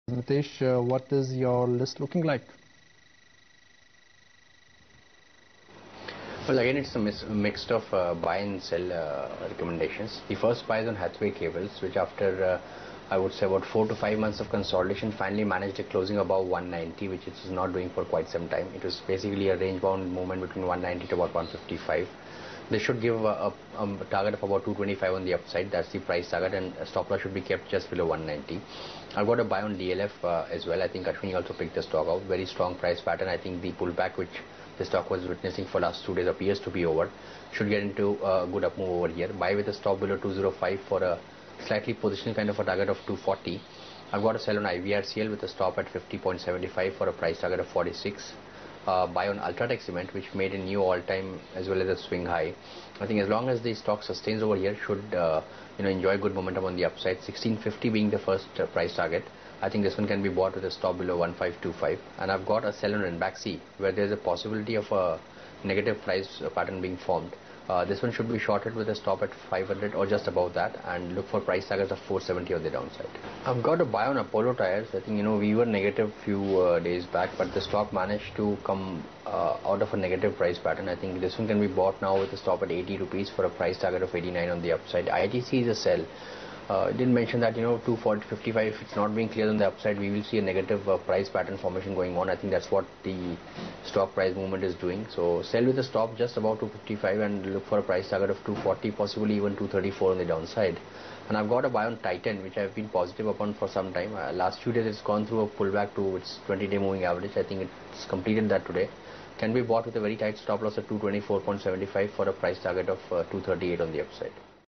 Mitesh, what is your list looking like? Well, again, it's a mix of buy and sell recommendations. The first buy is on Hathway cables, which after I would say about 4 to 5 months of consolidation finally managed a closing above 190, which it is not doing for quite some time. It was basically a range bound movement between 190 to about 155. They should give a target of about 225 on the upside. That's the price target, and stop loss should be kept just below 190. I've got a buy on DLF as well. I think Ashwini also picked the stock out. Very strong price pattern. I think the pullback which the stock was witnessing for last 2 days appears to be over. Should get into a good up move over here. Buy with a stop below 205 for a slightly positional kind of a target of 240. I've got a sell on IVRCL with a stop at 50.75 for a price target of 46. Buy on Ultratech Cement, which made a new all-time as well as a swing high. I think as long as the stock sustains over here, should enjoy good momentum on the upside. 1650 being the first price target. I think this one can be bought with a stop below 1525. And I've got a sell on Enbaxy, where there's a possibility of a negative price pattern being formed. This one should be shorted with a stop at 500 or just above that, and look for price targets of 470 on the downside. I've got a buy on Apollo Tires. I think we were negative few days back, but the stock managed to come out of a negative price pattern. I think this one can be bought now with a stop at 80 rupees for a price target of 89 on the upside. ITC is a sell. I didn't mention that 240.55, if it's not being cleared on the upside, we will see a negative price pattern formation going on. I think that's what the stock price movement is doing. So sell with a stop just about 255 and look for a price target of 240, possibly even 234 on the downside. And I've got a buy on Titan, which I've been positive upon for some time. Last few days it's gone through a pullback to its 20-day moving average. I think it's completed that today. Can be bought with a very tight stop loss at 224.75 for a price target of 238 on the upside.